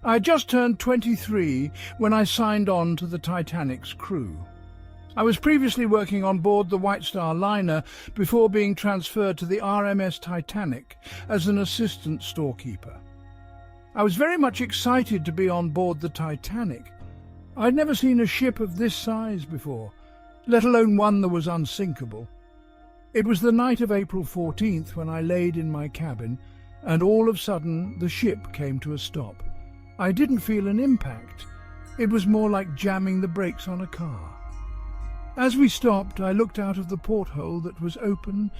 I had just turned 23 when I signed on to the Titanic's crew. I was previously working on board the White Star liner before being transferred to the RMS Titanic as an assistant storekeeper. I was very much excited to be on board the Titanic. I'd never seen a ship of this size before, let alone one that was unsinkable. It was the night of April 14th when I laid in my cabin, and all of a sudden the ship came to a stop. I didn't feel an impact. It was more like jamming the brakes on a car. As we stopped, I looked out of the porthole that was open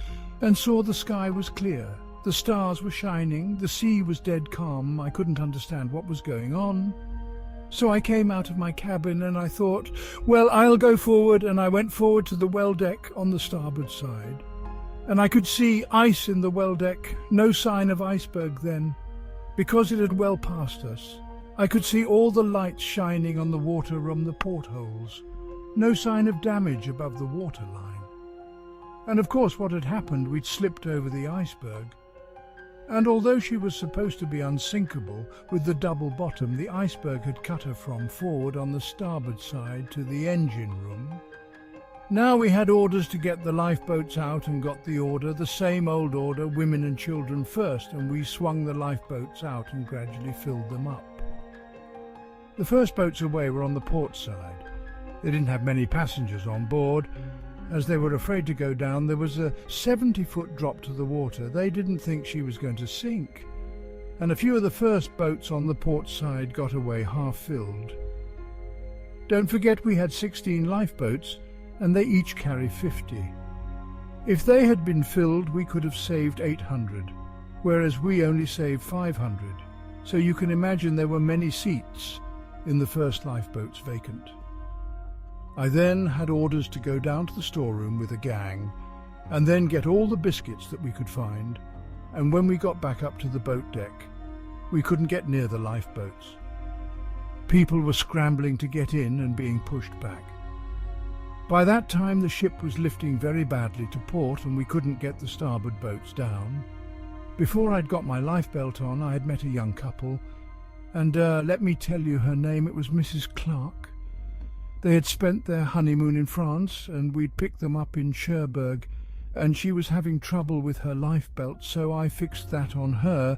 and saw the sky was clear. The stars were shining, the sea was dead calm. I couldn't understand what was going on. So I came out of my cabin and I thought, well, I'll go forward, and I went forward to the well deck on the starboard side. And I could see ice in the well deck, no sign of iceberg then, because it had well passed us. I could see all the lights shining on the water from the portholes. No sign of damage above the waterline. And of course what had happened, we'd slipped over the iceberg. And although she was supposed to be unsinkable with the double bottom, the iceberg had cut her from forward on the starboard side to the engine room. Now we had orders to get the lifeboats out, and got the order, the same old order, women and children first, and we swung the lifeboats out and gradually filled them up. The first boats away were on the port side. They didn't have many passengers on board. As they were afraid to go down, there was a 70-foot drop to the water. They didn't think she was going to sink. And a few of the first boats on the port side got away half filled. Don't forget we had 16 lifeboats, and they each carry 50. If they had been filled, we could have saved 800, whereas we only saved 500. So you can imagine there were many seats in the first lifeboats vacant. I then had orders to go down to the storeroom with a gang and then get all the biscuits that we could find, and when we got back up to the boat deck, we couldn't get near the lifeboats. People were scrambling to get in and being pushed back. By that time the ship was lifting very badly to port and we couldn't get the starboard boats down. Before I'd got my lifebelt on, I had met a young couple, and let me tell you her name, it was Mrs. Clark. They had spent their honeymoon in France, and we'd picked them up in Cherbourg, and she was having trouble with her lifebelt, so I fixed that on her,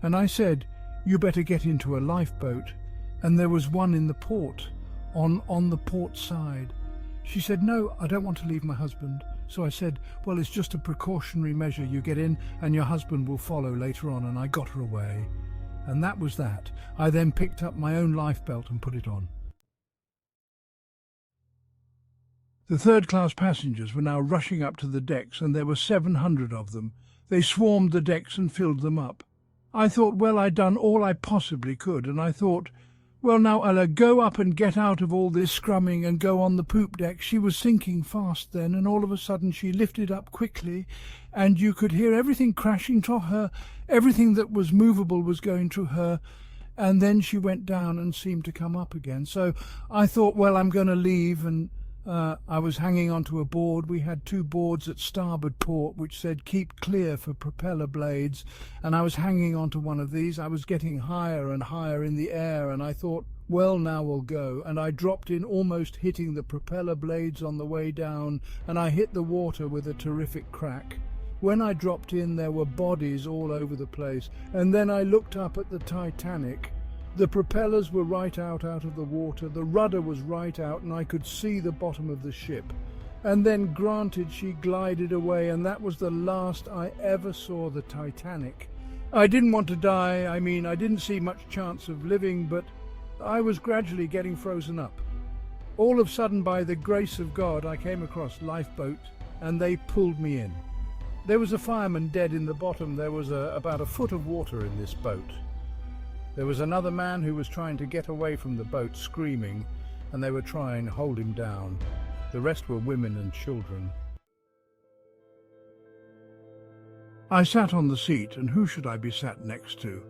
and I said, you better get into a lifeboat, and there was one in the port, on the port side. She said, no, I don't want to leave my husband. So I said, well, it's just a precautionary measure. You get in and your husband will follow later on, and I got her away. And that was that. I then picked up my own lifebelt and put it on. The third-class passengers were now rushing up to the decks, and there were 700 of them. They swarmed the decks and filled them up. I thought, well, I'd done all I possibly could, and I thought, well, now I'll go up and get out of all this scrumming and go on the poop deck. She was sinking fast then, and all of a sudden she lifted up quickly, and you could hear everything crashing to her. Everything that was movable was going to her, and then she went down and seemed to come up again. So I thought, well, I'm going to leave, and I was hanging onto a board. We had 2 boards at starboard port which said keep clear for propeller blades, and I was hanging onto one of these. I was getting higher and higher in the air, and I thought, well, now we'll go. And I dropped in, almost hitting the propeller blades on the way down, and I hit the water with a terrific crack. When I dropped in, there were bodies all over the place, and then I looked up at the Titanic. The propellers were right out of the water, the rudder was right out, and I could see the bottom of the ship. And then, granted, she glided away, and that was the last I ever saw the Titanic. I didn't want to die. I didn't see much chance of living, but I was gradually getting frozen up. All of a sudden, by the grace of God, I came across lifeboat, and they pulled me in. There was a fireman dead in the bottom. There was about a foot of water in this boat. There was another man who was trying to get away from the boat, screaming, and they were trying to hold him down. The rest were women and children. I sat on the seat, and who should I be sat next to?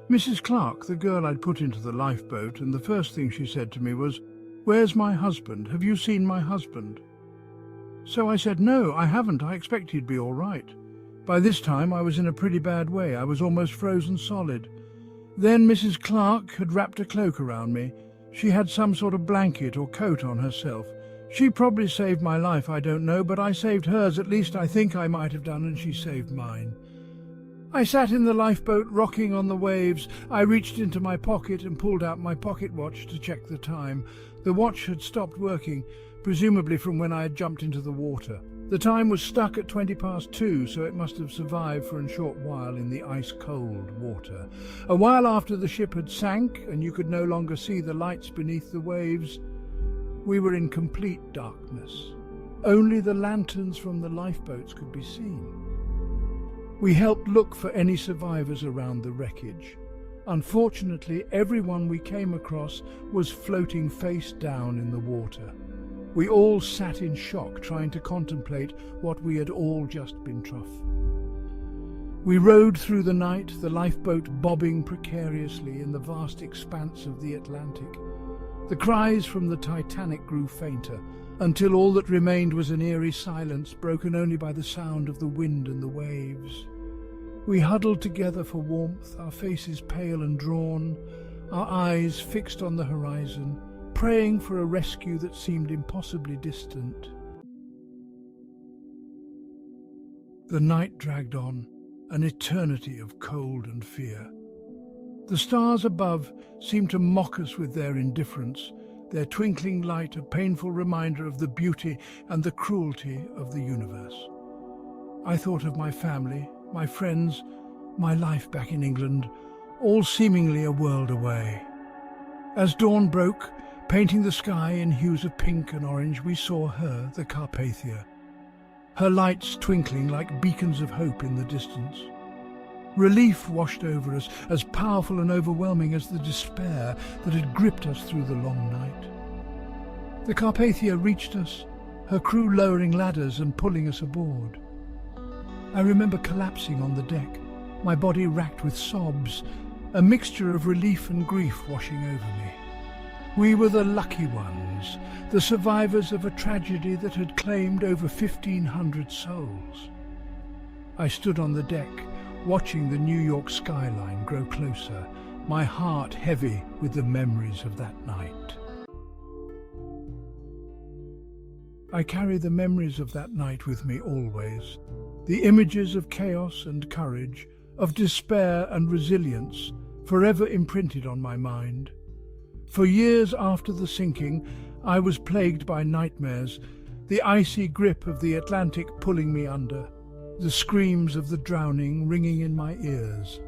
Mrs. Clark, the girl I'd put into the lifeboat, and the first thing she said to me was, "Where's my husband? Have you seen my husband?" So I said, "No, I haven't. I expect he'd be all right." By this time I was in a pretty bad way. I was almost frozen solid. Then Mrs. Clark had wrapped a cloak around me. She had some sort of blanket or coat on herself. She probably saved my life, I don't know, but I saved hers, at least I think I might have done, and she saved mine. I sat in the lifeboat, rocking on the waves. I reached into my pocket and pulled out my pocket watch to check the time. The watch had stopped working, presumably from when I had jumped into the water. The time was stuck at 2:20, so it must have survived for a short while in the ice-cold water. A while after the ship had sank and you could no longer see the lights beneath the waves, we were in complete darkness. Only the lanterns from the lifeboats could be seen. We helped look for any survivors around the wreckage. Unfortunately, everyone we came across was floating face down in the water. We all sat in shock, trying to contemplate what we had all just been through. We rowed through the night, the lifeboat bobbing precariously in the vast expanse of the Atlantic. The cries from the Titanic grew fainter, until all that remained was an eerie silence, broken only by the sound of the wind and the waves. We huddled together for warmth, our faces pale and drawn, our eyes fixed on the horizon, praying for a rescue that seemed impossibly distant. The night dragged on, an eternity of cold and fear. The stars above seemed to mock us with their indifference, their twinkling light a painful reminder of the beauty and the cruelty of the universe. I thought of my family, my friends, my life back in England, all seemingly a world away. As dawn broke, painting the sky in hues of pink and orange, we saw her, the Carpathia, her lights twinkling like beacons of hope in the distance. Relief washed over us, as powerful and overwhelming as the despair that had gripped us through the long night. The Carpathia reached us, her crew lowering ladders and pulling us aboard. I remember collapsing on the deck, my body racked with sobs, a mixture of relief and grief washing over me. We were the lucky ones, the survivors of a tragedy that had claimed over 1,500 souls. I stood on the deck, watching the New York skyline grow closer, my heart heavy with the memories of that night. I carry the memories of that night with me always, the images of chaos and courage, of despair and resilience, forever imprinted on my mind. For years after the sinking, I was plagued by nightmares, the icy grip of the Atlantic pulling me under, the screams of the drowning ringing in my ears.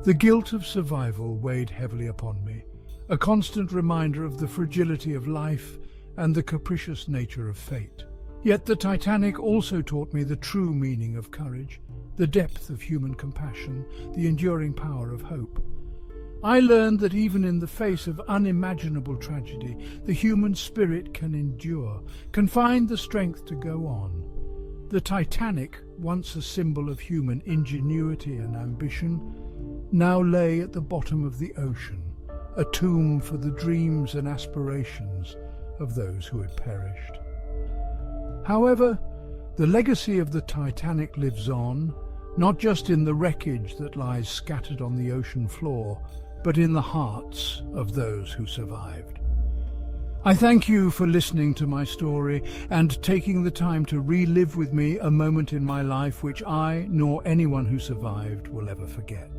The guilt of survival weighed heavily upon me, a constant reminder of the fragility of life and the capricious nature of fate. Yet the Titanic also taught me the true meaning of courage, the depth of human compassion, the enduring power of hope. I learned that even in the face of unimaginable tragedy, the human spirit can endure, can find the strength to go on. The Titanic, once a symbol of human ingenuity and ambition, now lay at the bottom of the ocean, a tomb for the dreams and aspirations of those who had perished. However, the legacy of the Titanic lives on, not just in the wreckage that lies scattered on the ocean floor, but in the hearts of those who survived. I thank you for listening to my story and taking the time to relive with me a moment in my life which I, nor anyone who survived, will ever forget.